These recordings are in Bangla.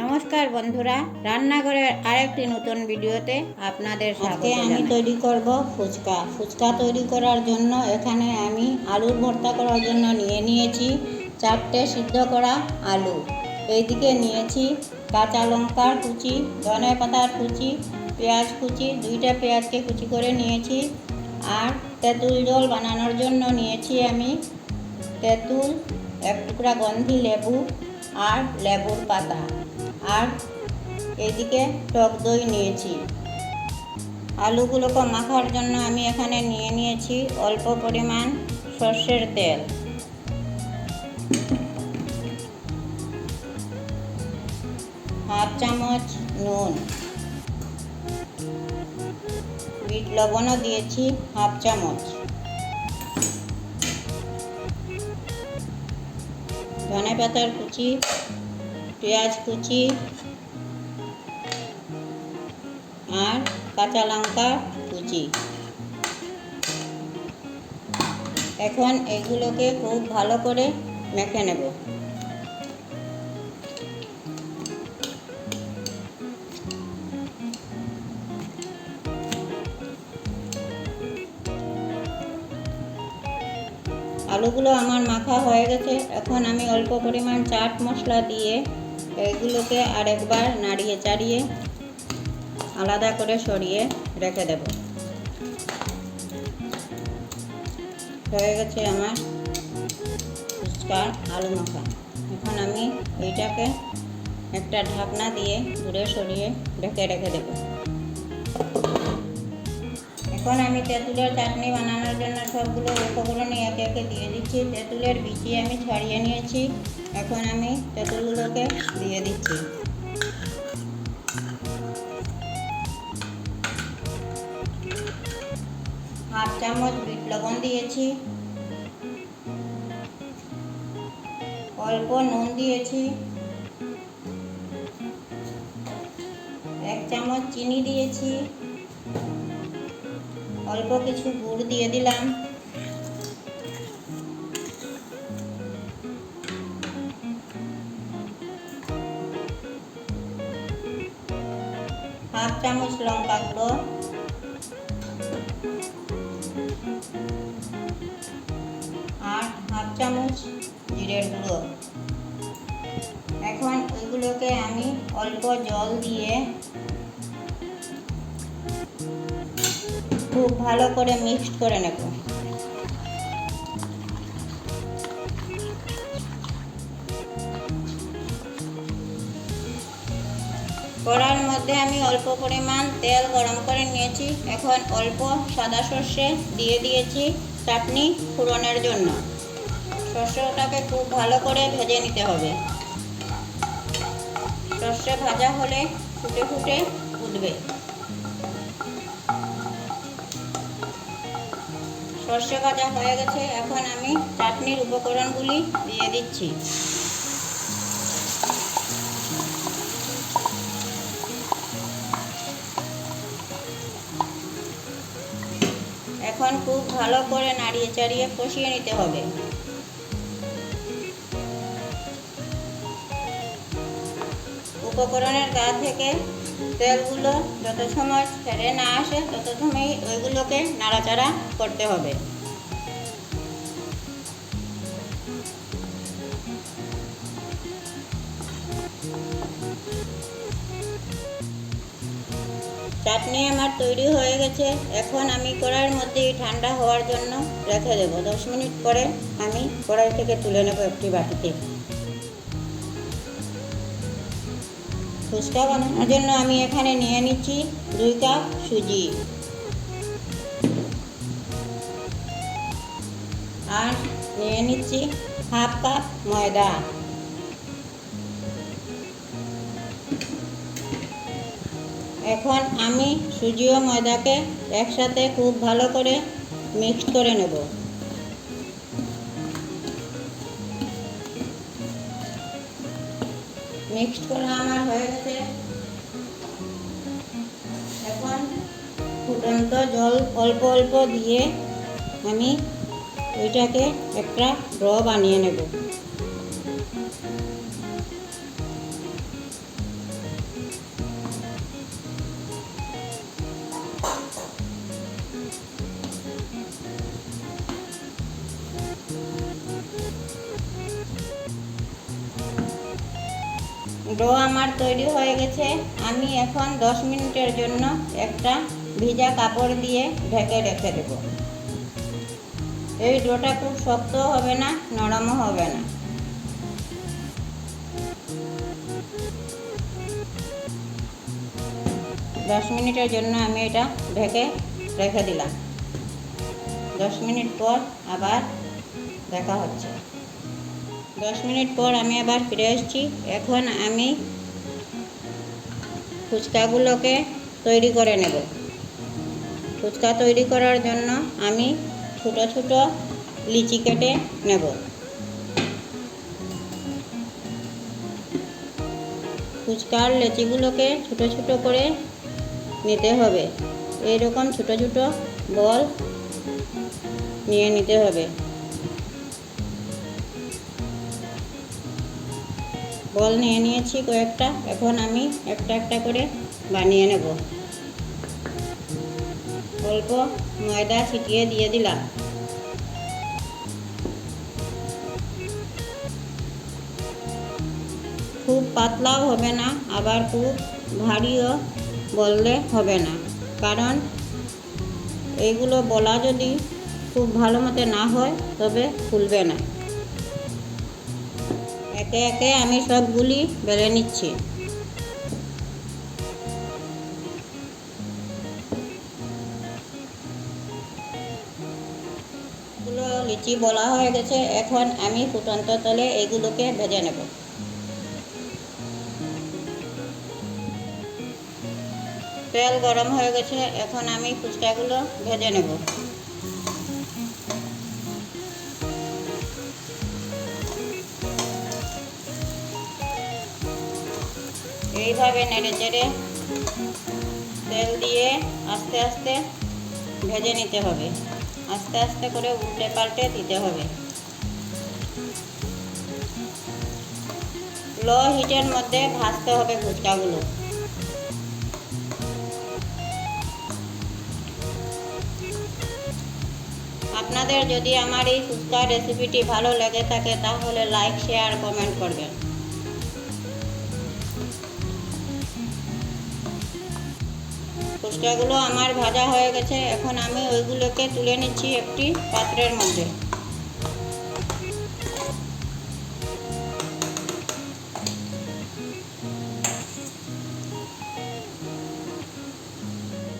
নমস্কার বন্ধুরা, রান্নাঘরের আরেকটি নতুন ভিডিওতে আপনাদের সাথে আমি তৈরি করব ফুচকা তৈরি করার জন্য এখানে আমি আলুর ভর্তা করার জন্য নিয়েছি 4টে সিদ্ধ করা আলু। এইদিকে নিয়েছি কাঁচা লঙ্কার কুচি, ধনে পাতার কুচি, পেঁয়াজ কুচি, 2টা পেঁয়াজকে কুচি করে নিয়েছি। আর তেঁতুল জল বানানোর জন্য নিয়েছি আমি তেঁতুল, 1 টুকরা গন্ধি লেবু আর লেবুর পাতা। আর এদিকে টক দই নিয়েছি। আলুগুলোকে মাখার জন্য আমি এখানে নিয়েছি অল্প পরিমাণ সর্ষের তেল, হাফ চামচ নুন, বিট লবণও দিয়েছি হাফ চামচ, ধনে পাতার কুচি, পেঁয়াজ কুচি আর কাঁচা লঙ্কা কুচি। এখন এগুলোকে খুব ভালো করে মেখে নেব। আলুগুলো আমার মাখা হয়ে গেছে। এখন আমি অল্প পরিমাণ চাট মশলা দিয়ে এগুলোকে আরেকবার নাড়িয়ে চাড়িয়ে আলাদা করে সরিয়ে রেখে দেব। হয়ে গেছে আমার ফুচকার আলু মাখা। এখন আমি এইটাকে একটা ঢাকনা দিয়ে দূরে সরিয়ে রেখে দেব। এখন আমি তেঁতুলের চাটনি বানানোর জন্য সবগুলো উপকরণ একে একে দিয়ে দিচ্ছি। তেঁতুলের বিচি আমি ছাড়িয়ে নিয়েছি। এখন আমি তেঁতুলগুলোকে দিয়ে দিচ্ছি। হাফ চামচ বিট লবণ দিয়েছি, অল্প নুন দিয়েছি, 1 চামচ চিনি দিয়েছি, অল্প কিছু গুড় দিয়ে দিলাম, হাফ চামচ লঙ্কা গুঁড়ো, আর হাফ চামচ জিরের গুঁড়ো। এখন ওইগুলোকে আমি অল্প জল দিয়ে খুব ভালো করে মিক্সড করে নেব। কড়ার মধ্যে আমি অল্প পরিমাণ তেল গরম করে নিয়েছি। এখন অল্প সাদা সর্ষে দিয়ে দিয়েছি চাটনি ফোড়নের জন্য। সর্ষেটাকে খুব ভালো করে ভেজে নিতে হবে। সর্ষে ভাজা হলে ফুটে ফুটে উঠবে। সর্ষে ভাজা হয়ে গেছে। এখন আমি চাটনির উপকরণগুলি দিয়ে দিচ্ছি। এখন খুব ভালো করে নাড়িয়ে চাড়িয়ে কষিয়ে নিতে হবে। উপকরণের গা থেকে তেলগুলো যত সময় ছেড়ে না আসে তত সময় ওইগুলোকে নাড়াচাড়া করতে হবে। চাটনি আমার তৈরি হয়ে গেছে। এখন আমি কড়াইয়ের মধ্যে ঠান্ডা হওয়ার জন্য রেখে দেব। 10 মিনিট পরে আমি কড়াই থেকে তুলে নেব একটি বাটিতে। ফুচকা বানানোর জন্য আমি এখানে নিয়ে নিচ্ছি 2 কাপ সুজি আর নিয়ে নিচ্ছি হাফ কাপ ময়দা। এখন আমি সুজি ও ময়দাকে একসাথে খুব ভালো করে মিক্সড করে নেব। মিক্সড করা আমার হয়ে গেছে। এখন ফুটন্ত জল অল্প অল্প দিয়ে আমি ওইটাকে একটা ড্র বানিয়ে নেব। ডো আমার তৈরি হয়ে গেছে। আমি এখন 10 মিনিটের জন্য একটা ভিজা কাপড় দিয়ে ঢেকে রেখে দেব। এই ডোটা খুব শক্ত হবে না, নরমও হবে না। দশ মিনিটের জন্য আমি এটা ঢেকে রেখে দিলাম। 10 মিনিট পর আবার দেখা হচ্ছে। 10 মিনিট পর আমি আবার ফিরে এসেছি। এখন আমি ফুচকাগুলোকে তৈরি করে নেব। ফুচকা তৈরি করার জন্য আমি ছোট ছোট লিচি কেটে নেব। ফুচকার লিচিগুলোকে ছোট ছোট করে নিতে হবে। এইরকম ছোট ছোট বল নিয়ে নিতে হবে। বল নিয়ে নিয়েছি কয়েকটা। এখন আমি একটা একটা করে বানিয়ে নেব। অল্প ময়দা ছিটিয়ে দিয়ে দিলাম। খুব পাতলাও হবে না, আবার খুব ভারীও বললে হবে না, কারণ এইগুলো বলা যদি খুব ভালো মতো না হয় তবে ফুলবে না। একে একে আমি সবগুলি বেলে নিচ্ছি। এগুলো লিচি বলা হয়ে গেছে। এখন আমি ফুটন্ত তেলে এগুলোকে ভেজে নেব। তেল গরম হয়ে গেছে। এখন আমি ফুচকাগুলো ভেজে নেব। এইভাবে নেড়ে চেড়ে তেল দিয়ে আস্তে আস্তে ভেজে নিতে হবে। আস্তে আস্তে করে উল্টে পাল্টে দিতে হবে। লো হিটের মধ্যে ভাজতে হবে ফুচকাগুলো। আপনাদের যদি আমার এই ফুচকা রেসিপিটি ভালো লেগে থাকে তাহলে লাইক, শেয়ার, কমেন্ট করবেন। ফুচকাগুলো আমার ভাজা হয়ে গেছে। এখন আমি ওইগুলোকে তুলে নিচ্ছি একটি পাত্রের মধ্যে।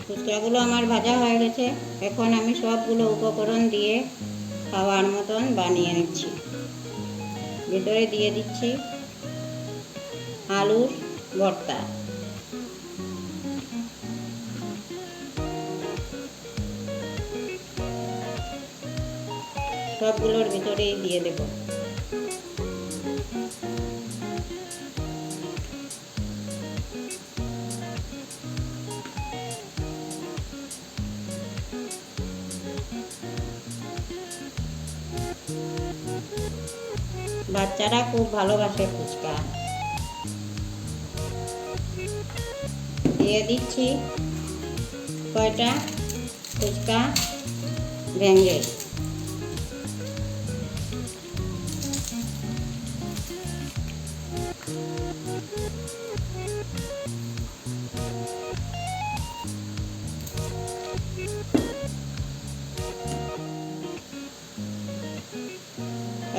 ফুচকাগুলো আমার ভাজা হয়ে গেছে। এখন আমি সবগুলো উপকরণ দিয়ে খাওয়ার মতন বানিয়ে নিচ্ছি। ভিতরে দিয়ে দিচ্ছি আলুর ভর্তা। সবগুলোর ভিতরেই দিয়ে দেব। বাচ্চারা খুব ভালোবাসে ফুচকা। দিয়ে দিচ্ছি কয়টা ফুচকা ভেঙে।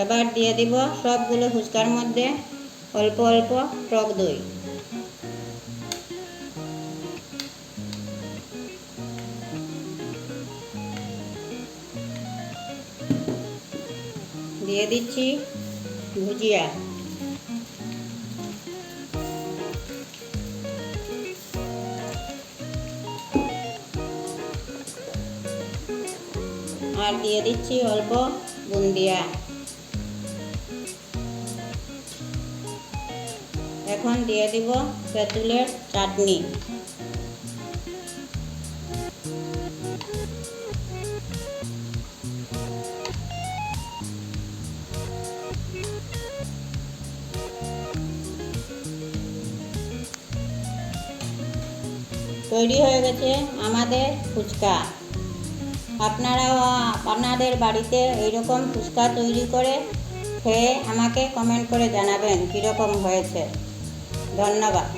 এবার দিয়ে দিব সবগুলো ফুচকার মধ্যে অল্প অল্প টক দই। দিয়ে দিচ্ছি ভুজিয়া। আর দিয়ে দিচ্ছি অল্প বুন্দিয়া। এখন দিয়ে দিব তেঁতুলের চাটনি। তৈরি হয়ে গেছে আমাদের ফুচকা। আপনারাও আপনাদের বাড়িতে এইরকম ফুচকা তৈরি করে খেয়ে আমাকে কমেন্ট করে জানাবেন কীরকম হয়েছে। ধন্যবাদ।